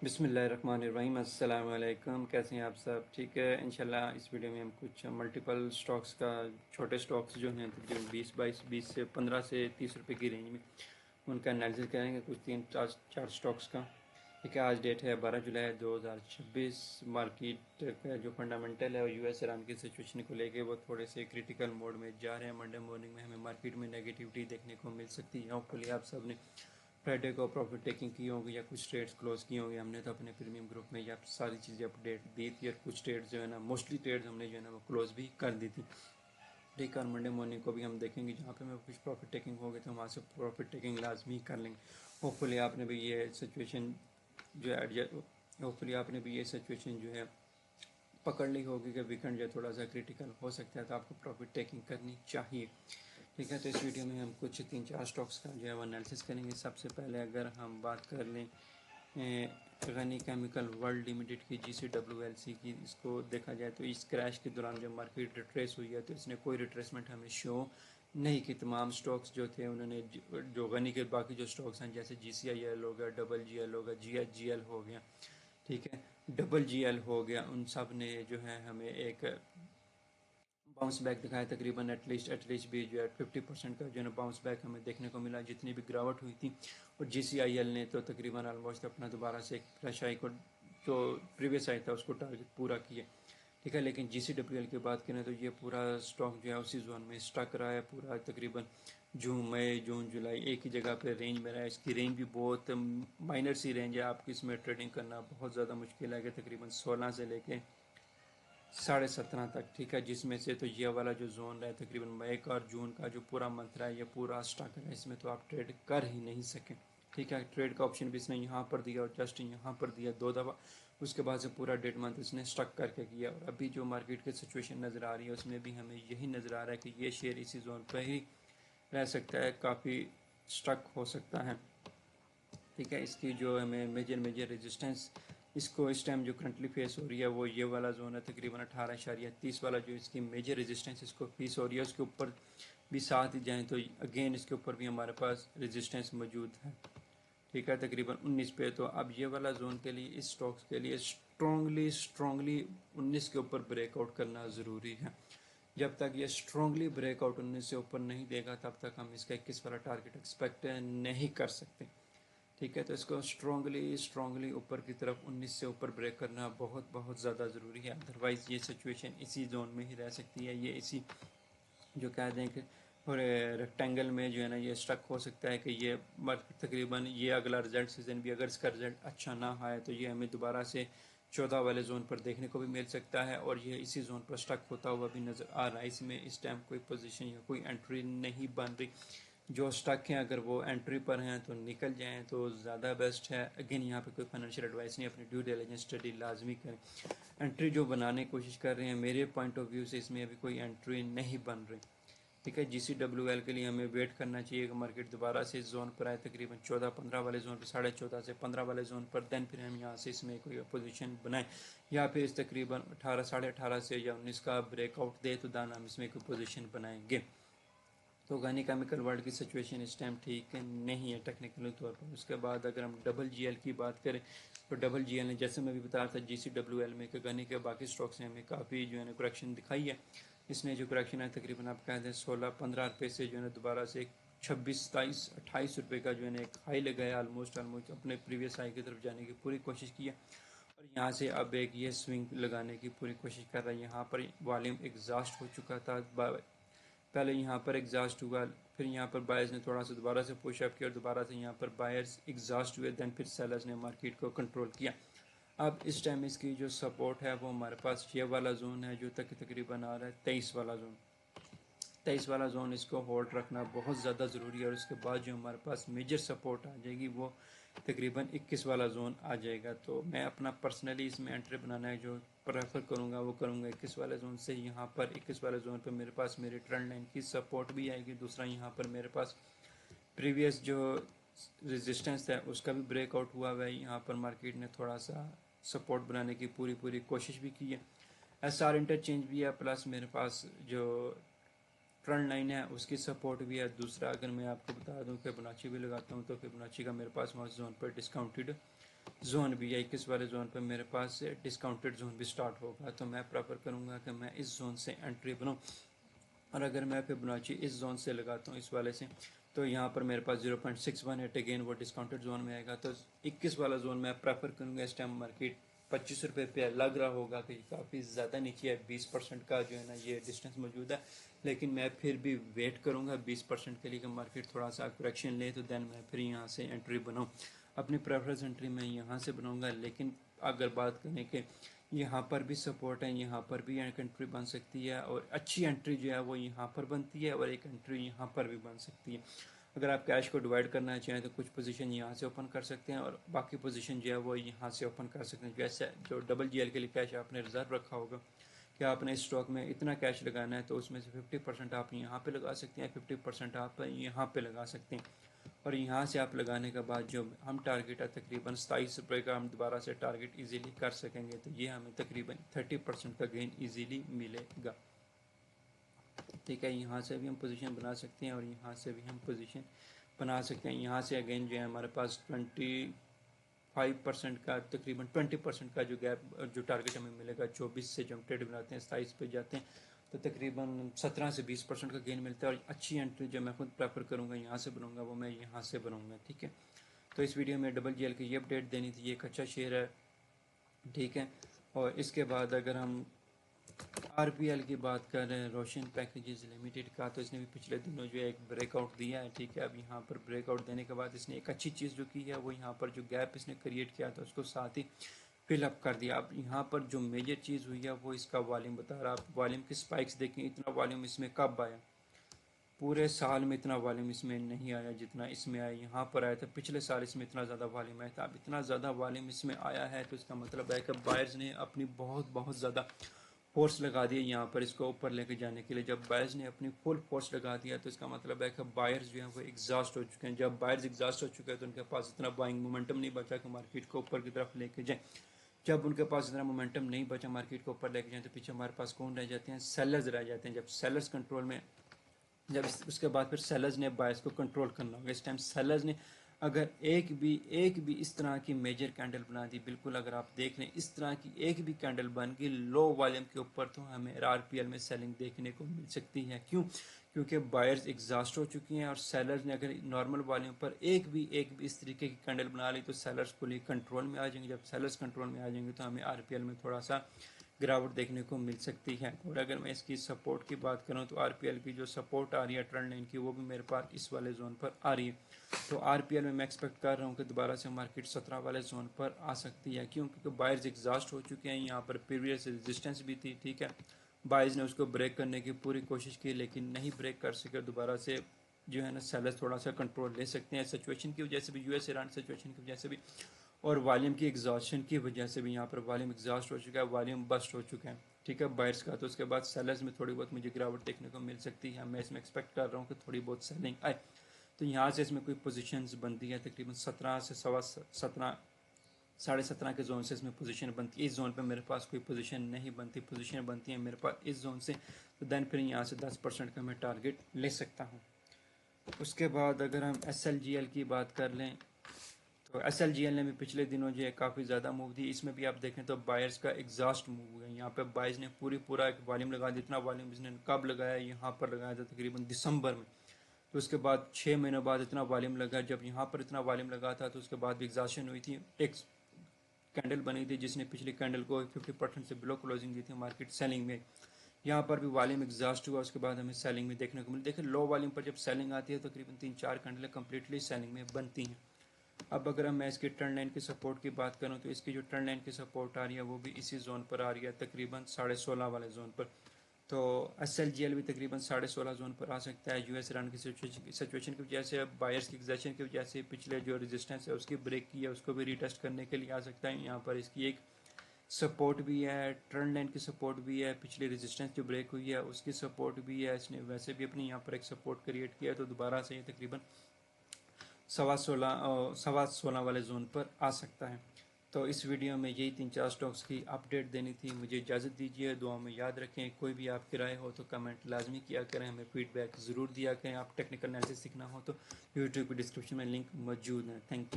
बिस्मिल्लाहिर्रहमानिर्रहीम। अस्सलाम वालेकुम। कैसे हैं आप सब? ठीक है। इंशाल्लाह इस वीडियो में हम कुछ मल्टीपल स्टॉक्स का, छोटे स्टॉक्स जो हैं तकरीबन 20 से 15 से 30 रुपए की रेंज में, उनका एनालिसिस करेंगे। कुछ तीन चार चार स्टॉक्स का। ठीक है। आज डेट है 12 जुलाई 2026। मार्केट का जो फंडामेंटल है और यूएस ईरान की सिचुएशन को लेके वो थोड़े से क्रिटिकल मोड में जा रहे हैं। मंडे मॉर्निंग में हमें मार्केट में नेगेटिविटी देखने को मिल सकती है। होपफुली आप सब ने फ्राइडे को प्रॉफिट टेकिंग की होगी या कुछ ट्रेड्स क्लोज की होंगी। हमने तो अपने प्रीमियम ग्रुप में या सारी चीज़ें अपडेट दी थी, और कुछ ट्रेड्स जो है ना, मोस्टली ट्रेड्स हमने जो है ना वो क्लोज भी कर दी थी। ठीक है। और मंडे मॉर्निंग को भी हम देखेंगे जहाँ पे हमें कुछ प्रॉफिट टेकिंग होगी तो वहाँ से प्रॉफिट टेकिंग लाजमी कर लेंगे। होपफुली आपने भी ये सिचुएशन जो है होपफुली आपने भी ये सिचुएशन जो है पकड़ ली होगी कि वीकेंड जो थोड़ा सा क्रिटिकल हो सकता है, तो आपको प्रॉफिट टेकिंग करनी चाहिए। ठीक है। तो इस वीडियो में हम कुछ तीन चार स्टॉक्स का जो है वो एनालिसिस करेंगे। सबसे पहले अगर हम बात कर लें गनी केमिकल वर्ल्ड लिमिटेड की, GCWLC की, इसको देखा जाए तो इस क्रैश के दौरान जब मार्केट रिट्रेस हुई है तो इसने कोई रिट्रेसमेंट हमें शो नहीं की। तमाम स्टॉक्स जो थे उन्होंने, जो गनी के बाकी जो स्टॉक्स हैं जैसे GCIL हो गया, GGL हो गया, GHGL हो गया, ठीक है, GGL हो गया, उन सब ने जो है हमें एक बाउंस बैक दिखाया। तकरीबन एटलीस्ट भी जो है 50% का जो है बाउंस बैक हमें देखने को मिला जितनी भी गिरावट हुई थी। और GCIL ने तो तकरीबन ऑलमोस्ट अपना दोबारा से एक फ्रेश आई को, जो प्रीवियस आई था उसको टारगेट पूरा किया। ठीक है। लेकिन GCWL की बात करें तो ये पूरा स्टॉक जो है उसी जोन में स्टक रहा है। पूरा तकरीबन मई जून जुलाई एक ही जगह पे रेंज में रहा है। इसकी रेंज भी बहुत माइनर सी रेंज है। आपकी इसमें ट्रेडिंग करना बहुत ज़्यादा मुश्किल है कि तकरीबन 16 से लेके 17.5 तक। ठीक है। जिसमें से तो ये वाला जो जोन रहा है तकरीबन मई का और जून का जो पूरा मंथ रहा है, ये पूरा स्टॉक है। इसमें तो आप ट्रेड कर ही नहीं सकें। ठीक है। ट्रेड का ऑप्शन भी इसने यहाँ पर दिया और जस्ट यहाँ पर दिया 2 दफ़ा। उसके बाद से पूरा डेढ़ मंथ इसने स्टक करके किया। और अभी जो मार्केट की सिचुएशन नज़र आ रही है उसमें भी हमें यही नज़र आ रहा है कि ये शेयर इसी जोन पर ही रह सकता है, काफ़ी स्टक हो सकता है। ठीक है। इसकी जो हमें मेजर रेजिस्टेंस इसको इस टाइम जो करंटली फेस हो रही है वो ये वाला जोन है, तकरीबन 18.30 वाला जो इसकी मेजर रेजिस्टेंस इसको फेस हो रही है। उसके ऊपर भी साथ ही जाएँ तो अगेन इसके ऊपर भी हमारे पास रेजिस्टेंस मौजूद है। ठीक है। तकरीबन 19 पे। तो अब ये वाला जोन के लिए, इस स्टॉक्स के लिए स्ट्रांगली 19 के ऊपर ब्रेकआउट करना ज़रूरी है। जब तक ये स्ट्रांगली ब्रेकआउट 19 से ऊपर नहीं देगा तब तक हम इसका 21 वाला टारगेट एक्सपेक्ट नहीं कर सकते। ठीक है। तो इसको स्ट्रांगली ऊपर की तरफ 19 से ऊपर ब्रेक करना बहुत बहुत ज़्यादा ज़रूरी है। अदरवाइज़ ये सिचुएशन इसी जोन में ही रह सकती है। ये इसी जो कह दें कि और रेक्टेंगल में जो है ना ये स्टक हो सकता है कि ये तकरीबन ये अगला रिजल्ट सीज़न भी अगर इसका रिजल्ट अच्छा ना आए तो ये हमें दोबारा से 14 वाले जोन पर देखने को भी मिल सकता है। और ये इसी जोन पर स्टक होता हुआ भी नज़र आ रहा है। इसमें इस टाइम कोई पोजीशन या कोई एंट्री नहीं बन रही। जो स्टक हैं अगर वो एंट्री पर हैं तो निकल जाएं तो ज़्यादा बेस्ट है। अगेन यहाँ पे कोई फाइनेंशियल एडवाइस नहीं, अपनी ड्यू डिलिजेंस स्टडी लाजमी करें। एंट्री जो बनाने की कोशिश कर रहे हैं, मेरे पॉइंट ऑफ व्यू से इसमें अभी कोई एंट्री नहीं बन रही। ठीक है। GCWL के लिए हमें वेट करना चाहिए कि मार्केट दोबारा से इस जोन पर आए, तकरीबन 14-15 वाले जोन पर, 14.5 से 15 वाले जोन पर। देन फिर हम यहाँ से इसमें कोई पोजीशन बनाएं, या फिर इस तकरीबन 18, 18.5 से या 19 का ब्रेकआउट दे तो दान हम इसमें कोई पोजीशन बनाएंगे। तो गनी केमिकल वर्ल्ड की सिचुएशन इस टाइम ठीक नहीं है टेक्निकली तौर पर। उसके बाद अगर हम GGL की बात करें तो GGL ने, जैसे मैं भी बता रहा था GCWL में, कि गनी के बाकी स्टॉक्स ने हमें काफ़ी जो है ना करेक्शन दिखाई है। इसने जो करेक्शन है तकरीबन आप कह दें 16-15 रुपये से जो है ना दोबारा से 26-27-28 रुपये का जो है ना एक हाई लगाया। ऑलमोस्ट अपने प्रीवियस हाई की तरफ जाने की पूरी कोशिश की है। और यहाँ से अब एक ये स्विंग लगाने की पूरी कोशिश कर रहा है। यहाँ पर वॉल्यूम एग्जॉस्ट हो चुका था, पहले यहाँ पर एग्जॉस्ट हुआ, फिर यहाँ पर बायर्स ने थोड़ा सा दोबारा से पुश अप किया और दोबारा से यहाँ पर बायर्स एग्जॉस्ट हुए। देन फिर सेलर्स ने मार्केट को कंट्रोल किया। अब इस टाइम इसकी जो सपोर्ट है वो हमारे पास ये वाला जोन है जो तकरीबन आ रहा है 23 वाला जोन। 23 वाला जोन इसको होल्ड रखना बहुत ज़्यादा ज़रूरी है। और उसके बाद जो हमारे पास मेजर सपोर्ट आ जाएगी वो तकरीबन 21 वाला जोन आ जाएगा। तो मैं अपना पर्सनली इसमें एंट्री बनाना है जो प्रेफर करूँगा वो करूँगा 21 वाले जोन से। यहाँ पर 21 वाले जोन पर मेरे पास मेरी ट्रेंड लाइन की सपोर्ट भी आएगी। दूसरा यहाँ पर मेरे पास प्रीवियस जो रेजिस्टेंस है उसका भी ब्रेकआउट हुआ हुआ है। यहाँ पर मार्केट ने थोड़ा सा सपोर्ट बनाने की पूरी कोशिश भी की है। SR इंटरचेंज भी है, प्लस मेरे पास जो ट्रेंड लाइन है उसकी सपोर्ट भी है। दूसरा अगर मैं आपको बता दूं फिबोनाची भी लगाता हूं तो फिबोनाची का मेरे पास वहाँ जोन पर डिस्काउंटेड जोन भी है, 21 वाले जोन पर मेरे पास डिस्काउंटेड जोन भी स्टार्ट होगा। तो मैं प्रेफर करूँगा कि मैं इस जोन से एंट्री बनाऊँ। और अगर मैं फिबोनाची इस जोन से लगाता हूँ इस वाले से, तो यहाँ पर मेरे पास 0.618 अगेन वो डिस्काउंटेड जोन में आएगा। तो 21 वाला जोन मैं प्रेफर करूँगा। इस टाइम मार्केट 25 रुपये पे लग रहा होगा कि काफ़ी ज़्यादा नीचे है, 20% का जो है ना ये डिस्टेंस मौजूद है, लेकिन मैं फिर भी वेट करूँगा 20% के लिए कि मार्केट थोड़ा सा करेक्शन ले, तो देन मैं फिर यहाँ से एंट्री बनाऊँ। अपनी प्रेफरेंस एंट्री मैं यहाँ से बनाऊँगा। लेकिन अगर बात करें कि यहाँ पर भी सपोर्ट है, यहाँ पर भी एक एंट्री बन सकती है, और अच्छी एंट्री जो है वो यहाँ पर बनती है, और एक एंट्री यहाँ पर भी बन सकती है। अगर आप कैश को डिवाइड करना चाहें तो कुछ पोजीशन यहाँ से ओपन कर सकते हैं, और बाकी पोजीशन जो है वो यहाँ से ओपन कर सकते हैं। जैसे जो डबल जीएल के लिए कैश आपने रिजर्व रखा होगा कि आपने इस स्टॉक में इतना कैश लगाना है, तो उसमें से 50% आप यहाँ पे लगा सकते हैं, 50% आप यहाँ पे लगा सकते हैं। और यहाँ से आप लगाने के बाद जो हम टारगेट है तकरीबन 27 रुपये का हम दोबारा से टारगेट इजीली कर सकेंगे। तो ये हमें तकरीबन 30% का गेन इजीली मिलेगा। ठीक है, यहाँ से भी हम पोजीशन बना सकते हैं और यहाँ से भी हम पोजीशन बना सकते हैं। यहाँ से अगेन जो है हमारे पास 25% का तकरीबन 20% का जो गैप जो टारगेट हमें मिलेगा, 24 से जब ट्रेड बनाते हैं 27 पे जाते हैं तो तकरीबन 17 से 20% का गेन मिलता है। और अच्छी एंट्री जो मैं खुद प्रेफर करूँगा यहाँ से बनूँगा वो मैं यहाँ से बनूँगा। ठीक है, तो इस वीडियो में डबल जीएल की ये अपडेट देनी थी। ये एक अच्छा शेयर है, ठीक है। और इसके बाद अगर हम आरपीएल की बात कर रहे हैं, रोशन पैकेजेस लिमिटेड का, तो इसने भी पिछले दिनों जो है एक ब्रेकआउट दिया है। ठीक है, अब यहाँ पर ब्रेकआउट देने के बाद इसने एक अच्छी चीज़ जो की है वो यहाँ पर जो गैप इसने क्रिएट किया था उसको साथ ही फिलअप कर दिया। अब यहाँ पर जो मेजर चीज़ हुई है वो इसका वॉल्यूम बता रहा है। आप वॉल्यूम की स्पाइक्स देखें, इतना वॉल्यूम इसमें कब आया, पूरे साल में इतना वॉल्यूम इसमें नहीं आया जितना इसमें आया। यहाँ पर आया था पिछले साल इसमें इतना ज़्यादा वॉल्यूम आया था। अब इतना ज़्यादा वॉल्यूम इसमें आया है तो इसका मतलब है कि बायर्स ने अपनी बहुत ज़्यादा फोर्स लगा दिया यहाँ पर इसको ऊपर लेके जाने के लिए। जब बायर्स ने अपनी फुल फोर्स लगा दिया तो इसका मतलब है कि बायर्स जो हैं वो एग्जॉस्ट हो चुके हैं। जब बायर्स एग्जॉस्ट हो चुके हैं तो उनके पास इतना बाइंग मोमेंटम नहीं बचा कि मार्केट को ऊपर की तरफ लेके जाए। जब उनके पास इतना मोमेंटम नहीं बचा मार्केट को ऊपर लेके जाए तो पीछे हमारे पास कौन रह जाते हैं, सेलर्स रह जाते हैं। जब सेलर्स कंट्रोल में, जब उसके बाद फिर सेलर्स ने बायर्स को कंट्रोल करना होगा। इस टाइम सेलर्स ने अगर एक भी इस तरह की मेजर कैंडल बना दी, बिल्कुल अगर आप देख लें इस तरह की एक भी कैंडल बन गई लो वॉल्यूम के ऊपर, तो हमें आरपीएल में सेलिंग देखने को मिल सकती है। क्यों? क्योंकि बायर्स एग्जॉस्ट हो चुकी हैं और सेलर्स ने अगर नॉर्मल वॉल्यूम पर एक भी इस तरीके की कैंडल बना ली तो सेलर्स फुली कंट्रोल में आ जाएंगे। जब सेलर्स कंट्रोल में आ जाएंगे तो हमें आरपीएल में थोड़ा सा गिरावट देखने को मिल सकती है। और अगर मैं इसकी सपोर्ट की बात करूं तो आरपीएल की जो सपोर्ट आ रही है ट्रेंड लाइन की, वो भी मेरे पास इस वाले जोन पर आ रही है। तो आरपीएल में मैं एक्सपेक्ट कर रहा हूं कि दोबारा से मार्केट 17 वाले जोन पर आ सकती है। क्यों? क्योंकि बायर्स एग्जॉस्ट हो चुके हैं। यहाँ पर प्रीवियस रेजिस्टेंस भी थी, ठीक है, बायर्स ने उसको ब्रेक करने की पूरी कोशिश की लेकिन नहीं ब्रेक कर सके। दोबारा से जो है ना सेलर्स थोड़ा सा कंट्रोल ले सकते हैं सिचुएशन की वजह से भी, यूएस ईरान सिचुएशन की वजह से भी, और वॉल्यूम की एग्जॉस्शन की वजह से भी। यहाँ पर वॉल्यूम एग्जॉस्ट हो चुका है, वॉल्यूम बस्ट हो चुका है, ठीक है, बायर्स का। तो उसके बाद सेलर्स में थोड़ी बहुत मुझे गिरावट देखने को मिल सकती है। मैं इसमें एक्सपेक्ट कर रहा हूँ कि थोड़ी बहुत सेलिंग आए। तो यहाँ से इसमें कोई पोजीशंस बनती है तकरीबन 17 से 17 साढ़े 17 के जोन से इसमें पोजीशन बनती है। इस जोन पे मेरे पास कोई पोजीशन नहीं बनती, पोजीशन बनती है मेरे पास इस जोन से। तो देन फिर यहाँ से 10% का मैं टारगेट ले सकता हूँ। उसके बाद अगर हम SLGL की बात कर लें तो SLGL ने भी पिछले दिनों जो है काफ़ी ज़्यादा मूव दी। इसमें भी आप देखें तो बायर्स का एग्जॉस्ट मूव हुआ है। यहाँ पे बायर्स ने पूरा एक वॉल्यूम लगा दिया। इतना वॉल्यूम इसने कब लगाया, यहाँ पर लगाया था तकरीबन दिसंबर में। तो उसके बाद 6 महीनों बाद इतना वॉल्यूम लगा। जब यहाँ पर इतना वॉल्यूम लगा था तो उसके बाद भी एग्जॉशन हुई थी। एक कैंडल बनी थी जिसने पिछली कैंडल को 50% से बिलो क्लोजिंग दी थी मार्केट सेलिंग में। यहाँ पर भी वॉल्यूम एग्जॉस्ट हुआ, उसके बाद हमें सेलिंग में देखने को मिली। देखिए लो वॉल्यूम पर जब सेलिंग आती है तो तकरीबन 3-4 कैंडलें कम्प्लीटली सेलिंग में बनती हैं। अब अगर मैं इसकी ट्रेंड लाइन की सपोर्ट की बात करूं तो इसकी जो ट्रेंड लाइन की सपोर्ट आ रही है वो भी इसी जोन पर आ रही है, तकरीबन 16.5 वाले जोन पर। तो SLGL भी तकरीबन 16.5 जोन पर आ सकता है। यूएस ईरान की सिचुएशन की वजह से, बायर्स की एग्जैक्शन की वजह से पिछले जो रेजिस्टेंस है उसकी ब्रेक की है, उसको भी रीटेस्ट करने के लिए आ सकता है। यहाँ पर इसकी एक सपोर्ट भी है, ट्रेंड लाइन की सपोर्ट भी है, पिछली रेजिस्टेंस जो ब्रेक हुई है उसकी सपोर्ट भी है। इसने वैसे भी अपनी यहाँ पर एक सपोर्ट क्रिएट किया है। तो दोबारा से ये तकरीबन 16.5 वाले जोन पर आ सकता है। تو اس ویڈیو میں یہی 3-4 سٹاکس کی اپڈیٹ دینی تھی. مجھے اجازت دیجیے. دعا میں یاد رکھیں. کوئی بھی آپ کی رائے ہو تو کمنٹ لازمی کیا کریں. ہمیں فیڈ بیک ضرور دیا کریں. آپ ٹیکنیکل انالیسس سیکھنا ہو تو یوٹیوب کی ڈسکرپشن میں لنک موجود ہے. Thank you.